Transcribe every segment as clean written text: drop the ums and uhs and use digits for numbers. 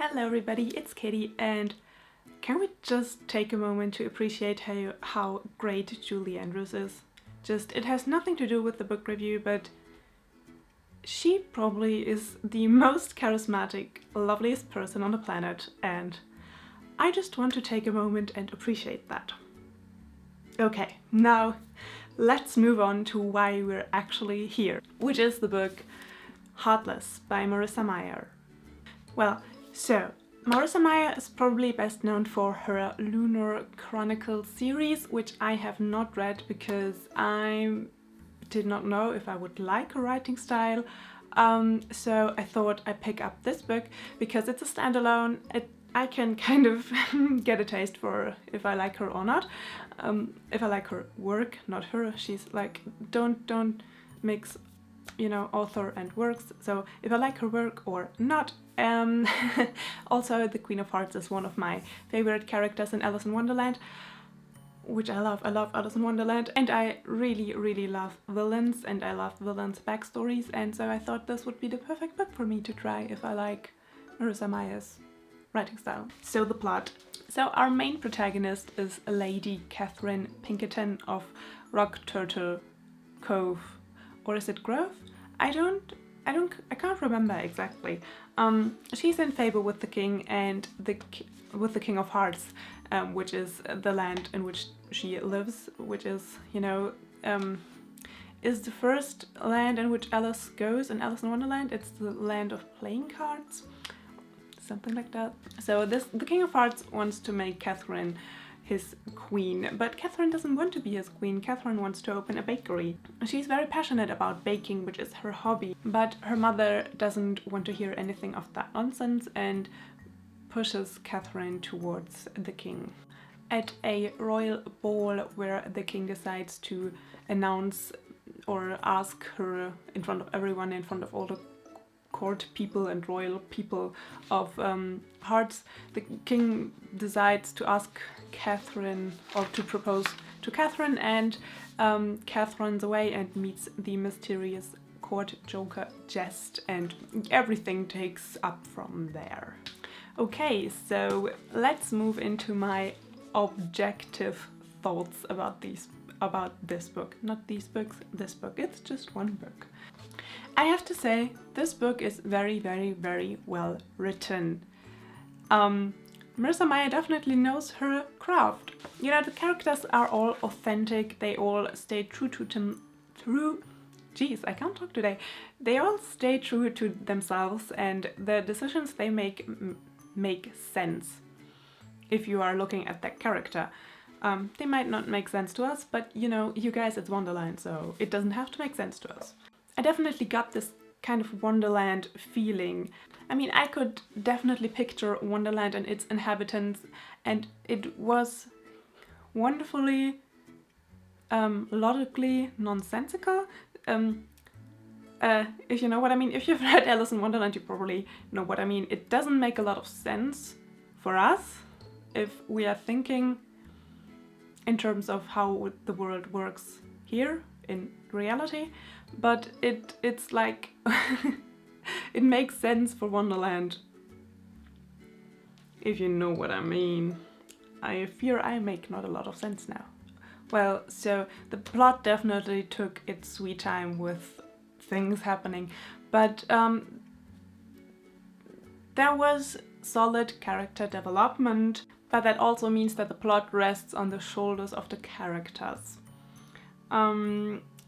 Hello everybody, it's Katie, and can we just take a moment to appreciate how great Julie Andrews is? It has nothing to do with the book review, but she probably is the most charismatic, loveliest person on the planet, and I just want to take a moment and appreciate that. Okay, now let's move on to why we're actually here, which is the book Heartless by Marissa Meyer. So, Marissa Meyer is probably best known for her Lunar Chronicles series, which I have not read because I did not know if I would like her writing style. So I thought I'd pick up this book because it's a standalone. I can kind of get a taste for if I like her or not. If I like her work, not her. She's like, don't mix, author and works. So if I like her work or not. Also, the Queen of Hearts is one of my favorite characters in Alice in Wonderland, which I love. I love Alice in Wonderland, and I really love villains, and I love villains' backstories, and so I thought this would be the perfect book for me to try if I like Marissa Meyer's writing style. So the plot. So our main protagonist is Lady Catherine Pinkerton of Rock Turtle Cove, or is it Grove? I can't remember exactly. She's in favor with the king and with the King of Hearts, which is the land in which she lives, which is, is the first land in which Alice goes in Alice in Wonderland. It's the land of playing cards, something like that. So the King of Hearts wants to make Catherine his queen, but Catherine doesn't want to be his queen. Catherine wants to open a bakery. She's very passionate about baking, which is her hobby, but her mother doesn't want to hear anything of that nonsense and pushes Catherine towards the king. At a royal ball where the king decides to announce or ask her in front of everyone, in front of all the court people and royal people of Hearts, the king decides to ask Catherine, or to propose to Catherine, and Catherine's away and meets the mysterious court joker Jest, and everything takes up from there. Okay, so let's move into my objective thoughts about this book. Not these books, this book. It's just one book. I have to say, this book is very well written. Marissa Meyer definitely knows her craft. The characters are all authentic, they all stay I can't talk today. They all stay true to themselves, and the decisions they make sense if you are looking at that character. They might not make sense to us, but you guys, it's Wonderland, so it doesn't have to make sense to us. I definitely got this kind of Wonderland feeling. I mean, I could definitely picture Wonderland and its inhabitants, and it was wonderfully, logically nonsensical. If you know what I mean. If you've read Alice in Wonderland, you probably know what I mean. It doesn't make a lot of sense for us if we are thinking in terms of how the world works here in reality, but it's like it makes sense for Wonderland, if you know what I mean. I fear I make not a lot of sense now. Well, so the plot definitely took its sweet time with things happening, but there was solid character development, but that also means that the plot rests on the shoulders of the characters.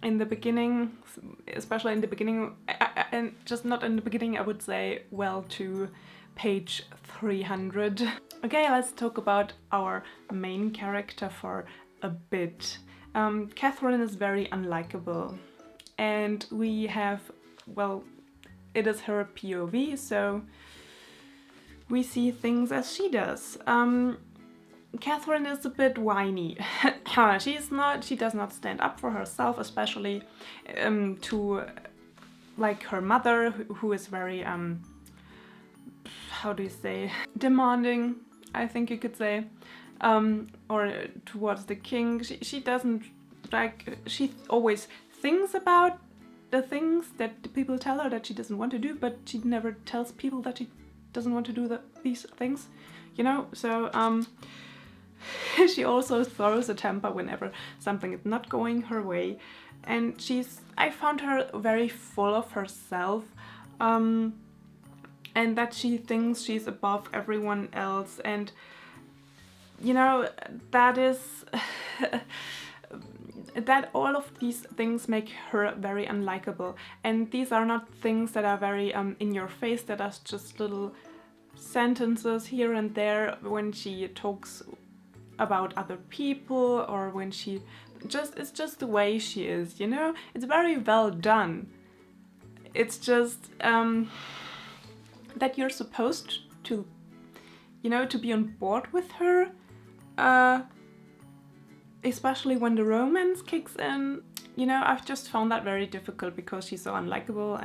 In the beginning, especially in the beginning, and just not in the beginning, I would say, well, to page 300. Okay, let's talk about our main character for a bit. Catherine is very unlikable, and we have, well, it is her POV, so we see things as she does. Catherine is a bit whiny. She does not stand up for herself, especially to like her mother, who is very how do you say, demanding, I think you could say, or towards the king. She doesn't like, she always thinks about the things that the people tell her that she doesn't want to do, but she never tells people that she doesn't want to do these things, you know? So she also throws a temper whenever something is not going her way. And I found her very full of herself, and that she thinks she's above everyone else. And, you know, that is... that all of these things make her very unlikable. And these are not things that are very in your face, that are just little sentences here and there when she talks about other people, or when she it's just the way she is, you know? It's very well done. It's just that you're supposed to, you know, to be on board with her, especially when the romance kicks in. You know, I've just found that very difficult because she's so unlikable,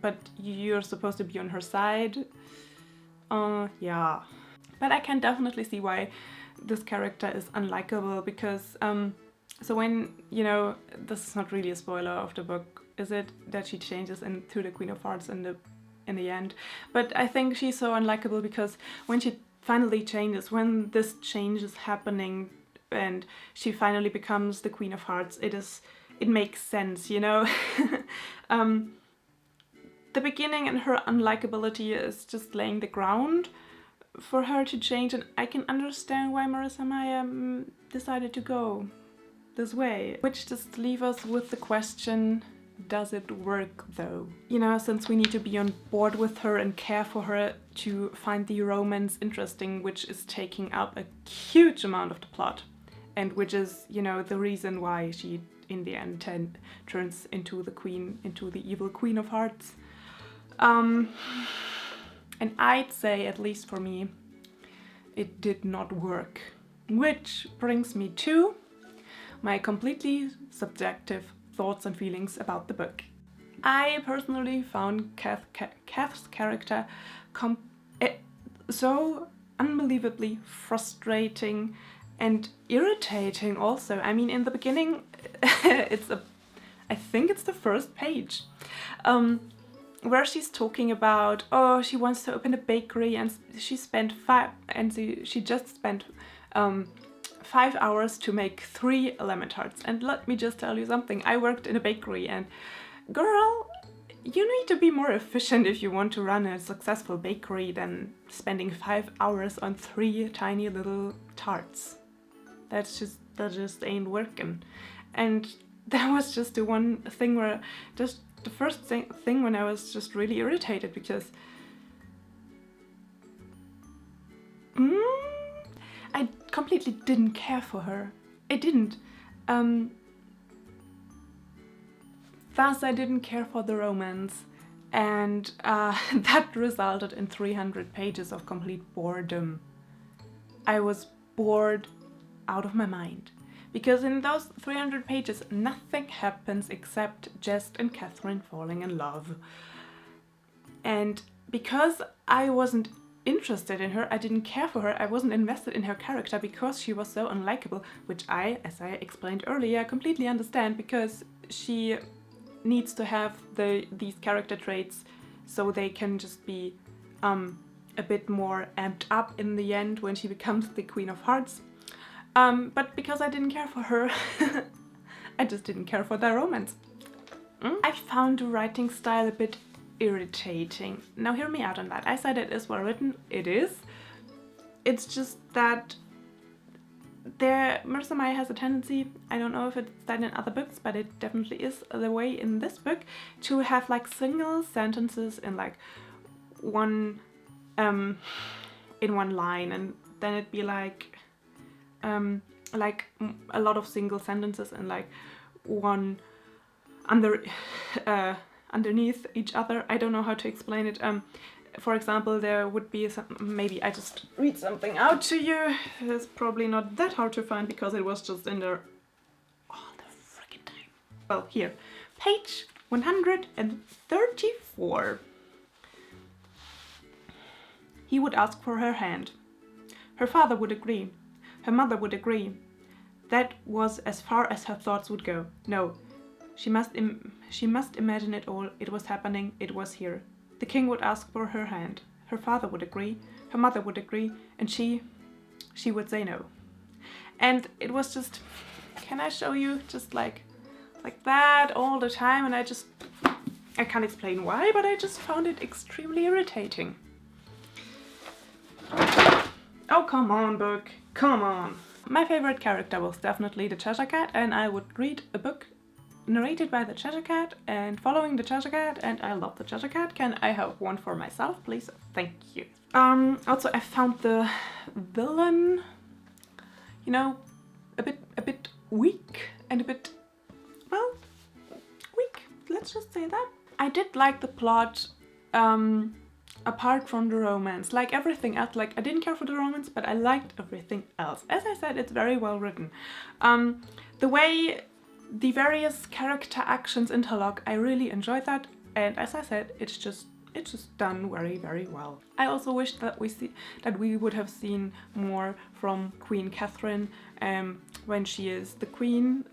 but you're supposed to be on her side. Yeah. But I can definitely see why this character is unlikable, because so when, you know, this is not really a spoiler of the book, is it, that she changes into the Queen of Hearts in the end? But I think she's so unlikable because when she finally changes, when this change is happening and she finally becomes the Queen of Hearts, it makes sense, you know? The beginning and her unlikability is just laying the ground for her to change, and I can understand why Marissa Meyer decided to go this way. Which just leaves us with the question, does it work though? You know, since we need to be on board with her and care for her to find the romance interesting, which is taking up a huge amount of the plot, and which is, you know, the reason why she in the end turns into the evil Queen of Hearts. And I'd say, at least for me, it did not work. Which brings me to my completely subjective thoughts and feelings about the book. I personally found Kath's character so unbelievably frustrating and irritating also. I mean, in the beginning, I think it's the first page, where she's talking about, oh, she wants to open a bakery, and she just spent 5 hours to make 3 lemon tarts. And let me just tell you something, I worked in a bakery, and girl, you need to be more efficient if you want to run a successful bakery than spending 5 hours on 3 tiny little tarts. That just ain't working. And that was just the one thing where, just the first thing when I was just really irritated, because I completely didn't care for her. I didn't. Thus, I didn't care for the romance, and that resulted in 300 pages of complete boredom. I was bored out of my mind, because in those 300 pages nothing happens except Jess and Catherine falling in love. And because I wasn't interested in her, I didn't care for her, I wasn't invested in her character because she was so unlikable, which I, as I explained earlier, completely understand, because she needs to have these character traits so they can just be a bit more amped up in the end when she becomes the Queen of Hearts. But because I didn't care for her, I just didn't care for their romance. I found the writing style a bit irritating. Now hear me out on that. I said it is well written. It is. It's just that Marissa Meyer has a tendency, I don't know if it's that in other books, but it definitely is the way in this book, to have like single sentences in like one line, and then it'd be like a lot of single sentences and like one underneath each other. I don't know how to explain it. For example, there would be maybe I just read something out to you. It's probably not that hard to find because it was just in there all the freaking time. Well, here, page 134. He would ask for her hand. Her father would agree. Her mother would agree. That was as far as her thoughts would go. No, she must imagine it all. It was happening. It was here. The king would ask for her hand. her father would agree, her mother would agree, and she would say no. And it was just, can I show you, just like that all the time, and I can't explain why, but I just found it extremely irritating. Oh, come on, book, come on. My favorite character was definitely the Cheshire Cat, and I would read a book narrated by the Cheshire Cat and following the Cheshire Cat, and I love the Cheshire Cat. Can I have one for myself, please? Thank you. Also, I found the villain, you know, a bit weak and a bit, well, weak. Let's just say that. I did like the plot, apart from the romance. Like everything else, like I didn't care for the romance, but I liked everything else. As I said, it's very well written. The way the various character actions interlock, I really enjoyed that, and as I said, it's just done very, very well. I also wish that we would have seen more from Queen Catherine when she is the queen,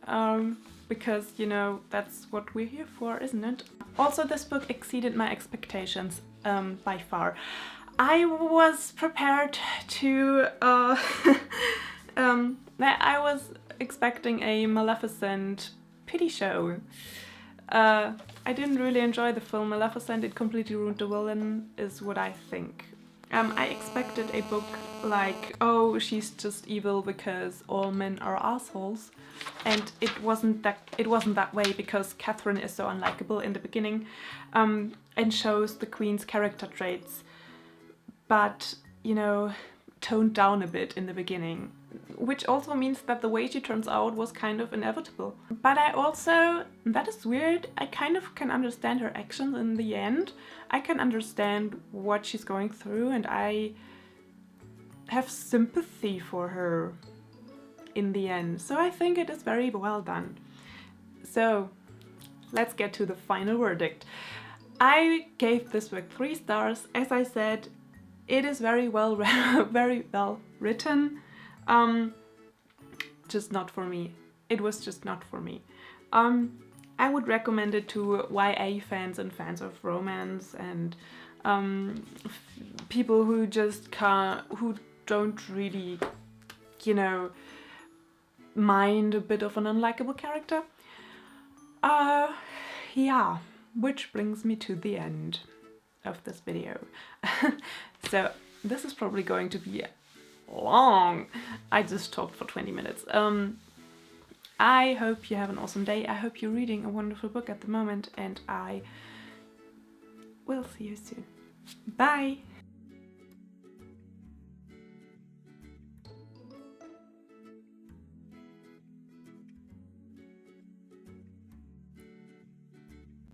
because, you know, that's what we're here for, isn't it? Also, this book exceeded my expectations by far. I was prepared to I was expecting a Maleficent pity show. I didn't really enjoy the film Maleficent. It completely ruined the villain, is what I think. I expected a book like, oh, she's just evil because all men are assholes, and it wasn't that way, because Catherine is so unlikable in the beginning, and shows the Queen's character traits, but, you know, toned down a bit in the beginning, which also means that the way she turns out was kind of inevitable. But I also, that is weird, I kind of can understand her actions in the end. I can understand what she's going through, and I have sympathy for her in the end. So I think it is very well done. So let's get to the final verdict. I gave this book 3 stars. As I said, it is very well written. Just not for me. It was just not for me. I would recommend it to YA fans and fans of romance, and people who just who don't really, you know, mind a bit of an unlikable character. Yeah, which brings me to the end of this video. So this is probably going to be long. I just talked for 20 minutes. I hope you have an awesome day. I hope you're reading a wonderful book at the moment, and I will see you soon. Bye!